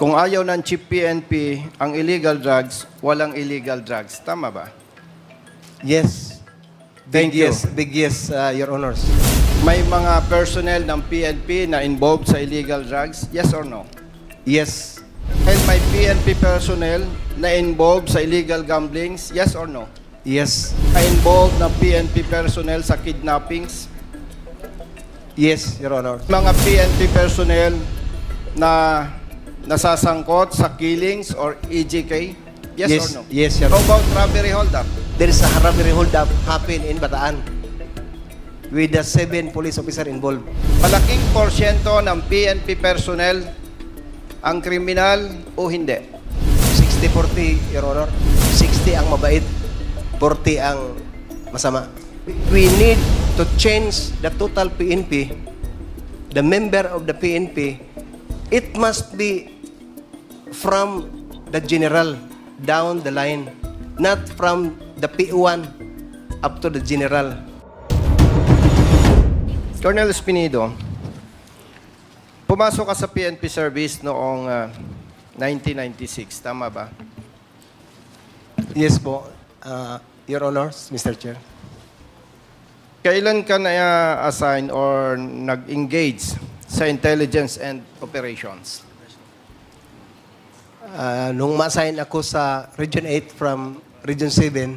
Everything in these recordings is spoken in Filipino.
Kung ayaw ng Chief PNP ang illegal drugs, walang illegal drugs. Tama ba? Yes. Thank you. Big yes, Your Honors. May mga personnel ng PNP na involved sa illegal drugs? Yes or no? Yes. And may PNP personnel na involved sa illegal gamblings? Yes or no? Yes. Na involved na PNP personnel sa kidnappings? Yes, Your Honor. Mga PNP personnel na nasasangkot sa killings or EJK? Yes, or no? Yes, Your How Honor. about robbery hold-up? There is a robbery hold-up happened in Bataan with the 7 police officer involved. Malaking porsyento ng PNP personnel ang kriminal o hindi? 60-40, Your Honor. 60 ang mabait, 40 ang masama. We need to change the total PNP, the member of the PNP. It must be from the general down the line, not from the P1 up to the general. Colonel Espinido, pumasok ka sa PNP service noong 1996, tama ba? Yes po, Your Honors, Mr. Chair. Kailan ka na-assign or nag-engage sa intelligence and operations? Nung ma-assign ako sa Region 8 from Region 7,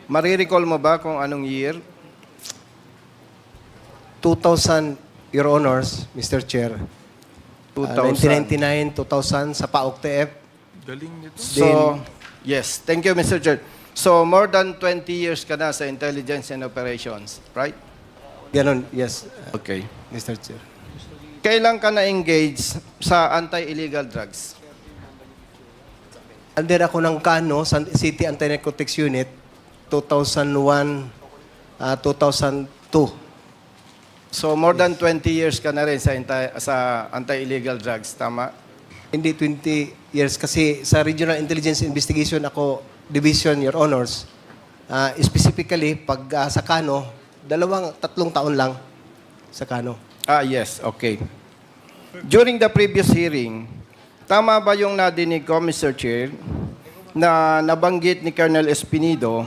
Marirecall mo ba kung anong year? 2000, Your Honors, Mr. Chair. 2000. 1999, 2000 sa PAOK TF. So, yes. Thank you, Mr. Chair. So, more than 20 years ka na sa intelligence and operations, right? Ganon, yes, Okay. Mr. Chair. Kailan ka na-engage sa anti-illegal drugs? Under ako ng KANO, City Anti-Narcotics Unit, 2001, 2002. So, more than 20 years ka na rin sa anti-illegal drugs, tama? Hindi 20 years kasi sa Regional Intelligence Investigation ako, Division, Your Honors. Specifically, pag sa KANO, 3 taon lang sa KANO. Ah, yes. Okay. During the previous hearing, tama ba yung nadinig ko, Mr. Chair, na nabanggit ni Colonel Espinido,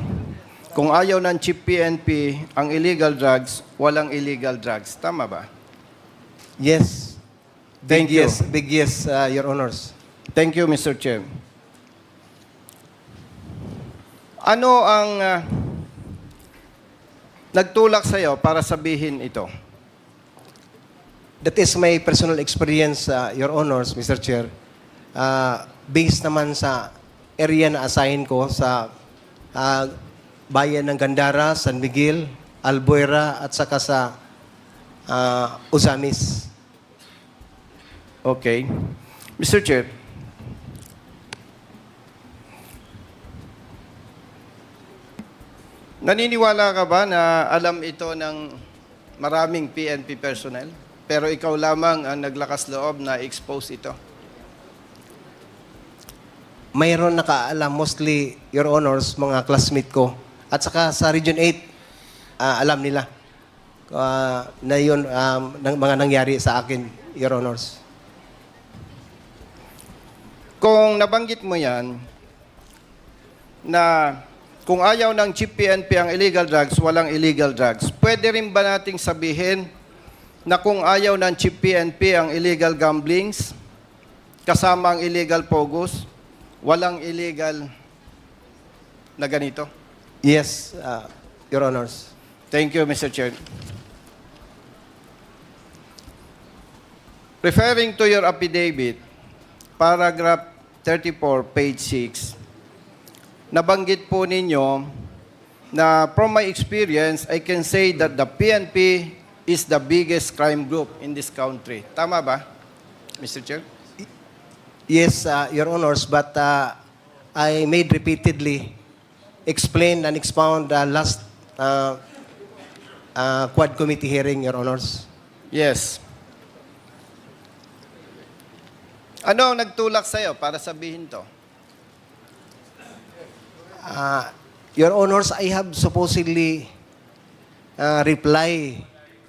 kung ayaw ng Chief PNP ang illegal drugs, walang illegal drugs. Tama ba? Yes. Thank you. Yes, big yes, Your Honors. Thank you, Mr. Chair. Ano ang nagtulak sa'yo para sabihin ito? That is my personal experience, Your Honors, Mr. Chair. Based naman sa area na assign ko sa bayan ng Gandara, San Miguel, Albuera, at saka sa Uzamis. Okay. Mr. Chair, naniniwala ka ba na alam ito ng maraming PNP personnel? Pero ikaw lamang ang naglakas loob na expose ito? Mayroon nakaalam, mostly, Your Honors, mga classmate ko. At saka sa Region 8, alam nila na yun mga nangyari sa akin, Your Honors. Kung nabanggit mo yan, na kung ayaw ng Chief PNP ang illegal drugs, walang illegal drugs, pwede rin ba nating sabihin na kung ayaw ng Chief PNP ang illegal gamblings, kasama ang illegal pogos, walang illegal na ganito? Yes, Your Honors. Thank you, Mr. Chair. Referring to your affidavit, paragraph 34, page 6, nabanggit po ninyo na from my experience, I can say that the PNP is the biggest crime group in this country. Tama ba, Mr. Chair? Yes, Your Honors, but I made repeatedly explain and expound the last Quad Committee hearing, Your Honors. Yes. Ano ang nagtulak sa'yo para sabihin to? Your Honors, I have supposedly reply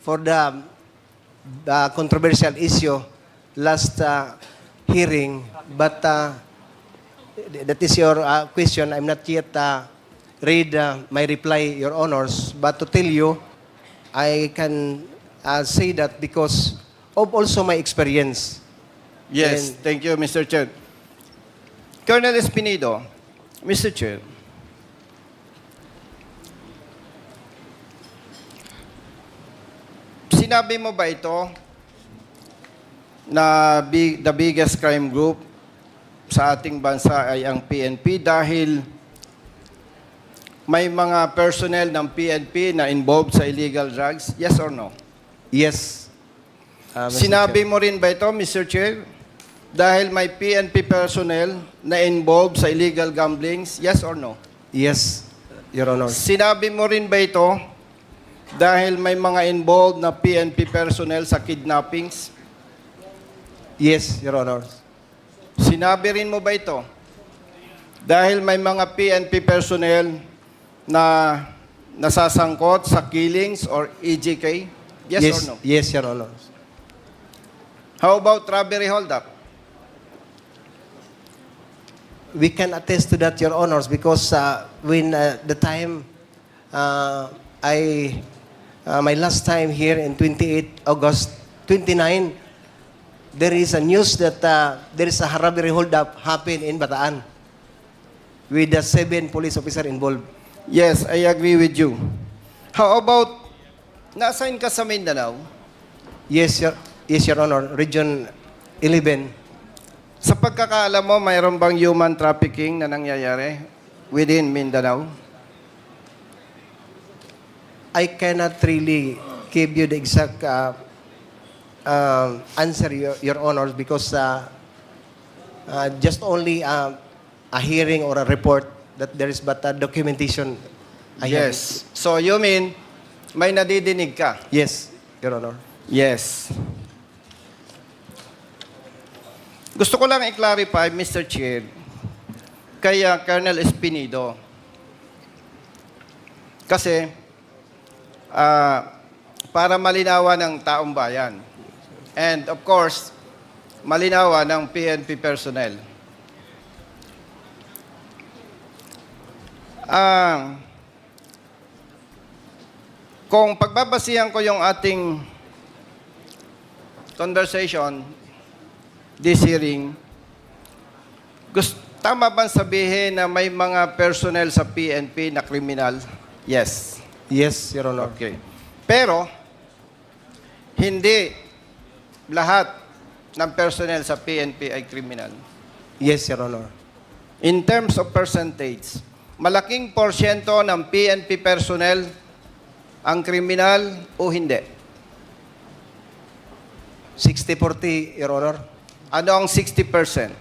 for the controversial issue last hearing, but that is your question. I'm not yet read my reply, Your Honors. But to tell you, I can say that because of also my experience. Yes, And- thank you, Mr. Chair. Colonel Espinido, Mr. Chair, sinabi mo ba ito na the biggest crime group sa ating bansa ay ang PNP dahil may mga personnel ng PNP na involved sa illegal drugs? Yes or no? Yes. Mr. Sinabi Chair. mo rin ba ito, Mr. Chair? Dahil may PNP personnel na involved sa illegal gamblings? Yes or no? Yes, Your Honors. Sinabi mo rin ba ito dahil may mga involved na PNP personnel sa kidnappings? Yes, Your Honors. Sinabi rin mo ba ito dahil may mga PNP personnel na nasasangkot sa killings or EJK? Yes or no? Yes, Your Honors. How about robbery holdup? We can attest to that, Your Honors, because when the time my last time here in 28 August 29, there is a news that there is a robbery holdup happened in Bataan with the 7 police officer involved. Yes, I agree with you. How about, na-assign ka sa Mindanao? Yes, Your Honor. Region 11. Sa pagkakaalam mo, mayroon bang human trafficking na nangyayari within Mindanao? I cannot really give you the exact answer, Your Honors, because just only a hearing or a report that there is but a documentation. Yes. So you mean, may nadidinig ka? Yes, Your Honor. Yes. Gusto ko lang i-clarify, Mr. Chair, kay Colonel Espinido. Kasi, para malinawan ng taong bayan. And of course, malinawan ng PNP personnel. Kung pagbabasihan ko yung ating conversation, this hearing, tama bang sabihin na may mga personnel sa PNP na kriminal? Yes. Yes, Your Honor. Okay. Pero, hindi lahat ng personnel sa PNP ay kriminal. Yes, Your Honor. In terms of percentage, malaking porsyento ng PNP personnel ang kriminal o hindi? 60-40, Your Honor. Ano ang 60%?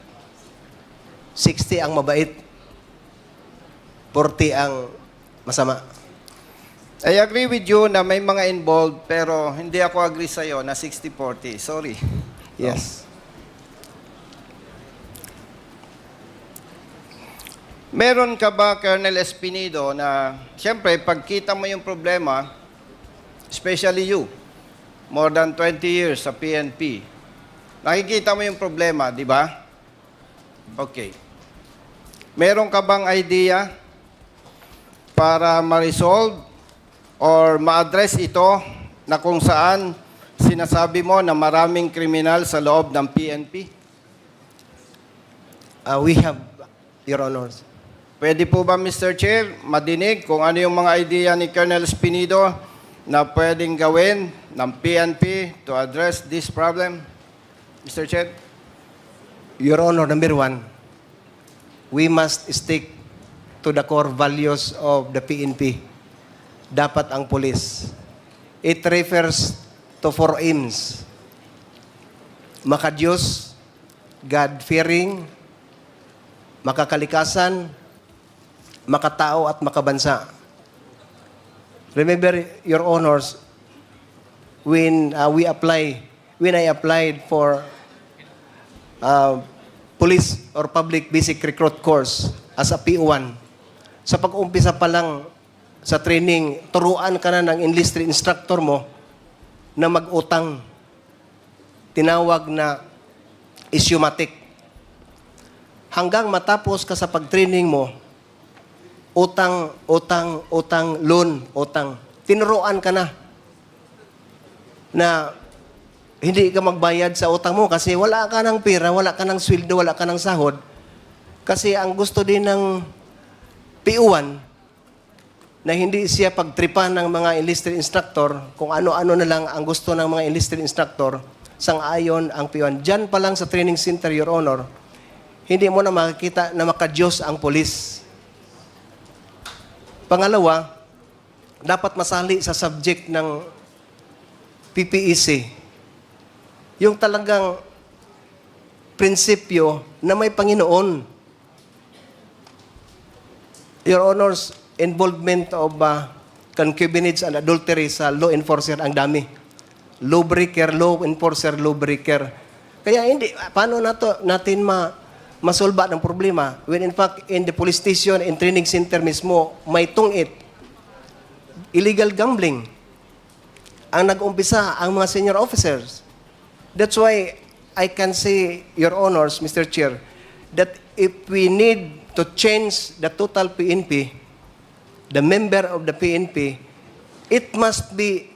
60 ang mabait. 40 ang masama. I agree with you na may mga involved, pero hindi ako agree sa'yo na 60-40. Sorry. Yes. Meron ka ba, Colonel Espinido, na siyempre, pagkita mo yung problema, especially you, more than 20 years sa PNP, nakikita mo yung problema, di ba? Okay. Meron ka bang idea para ma-resolve or ma-address ito na kung saan sinasabi mo na maraming kriminal sa loob ng PNP? We have, Your Honors. Pwede po ba, Mr. Chair, madinig kung ano yung mga idea ni Colonel Espinido na pwedeng gawin ng PNP to address this problem? Mr. Chair? Your Honor, number 1, we must stick to the core values of the PNP. Dapat ang pulis. It refers to 4 aims. Makadiyos, God-fearing, makakalikasan, makatao at makabansa. Remember, Your Honors, when I applied for police or public basic recruit course as a PO1, sa pag-umpisa pa lang sa training, turuan ka na ng enlisted instructor mo na mag-utang. Tinawag na issuematic. hanggang matapos ka sa pag-training mo, utang, loan, utang. Tinuruan ka na hindi ka magbayad sa utang mo kasi wala ka ng pera, wala ka ng sweldo, wala ka ng sahod. Kasi ang gusto din ng PO1 na hindi siya pagtripan ng mga enlisted instructor, kung ano-ano na lang ang gusto ng mga enlisted instructor, sang-ayon ang PO1. Diyan pa lang sa training center, Your Honor, hindi mo na makikita na makadiyos ang polis. Pangalawa, dapat masali sa subject ng PPEC. Yung talagang prinsipyo na may Panginoon. Your Honor's involvement of concubinage and adultery sa law enforcer ang dami. Lawbreaker, law enforcer, lawbreaker. Kaya hindi, paano natin masolba ng problema when in fact in the police station and training center mismo may tungit. Illegal gambling. Ang nag-umpisa ang mga senior officers. That's why I can say, Your Honors, Mr. Chair, that if we need to change the total PNP, the member of the PNP, it must be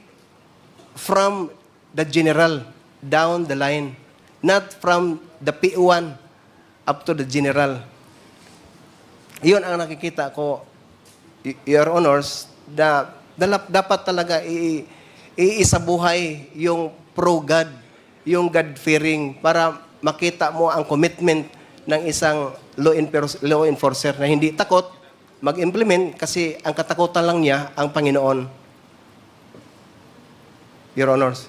from the general down the line, not from the PO1 up to the general. Yun ang nakikita ko, Your Honors, dapat talaga iisabuhay yung pro-God, yung God-fearing para makita mo ang commitment ng isang law enforcer na hindi takot mag-implement kasi ang katakutan lang niya ang Panginoon. Your Honors.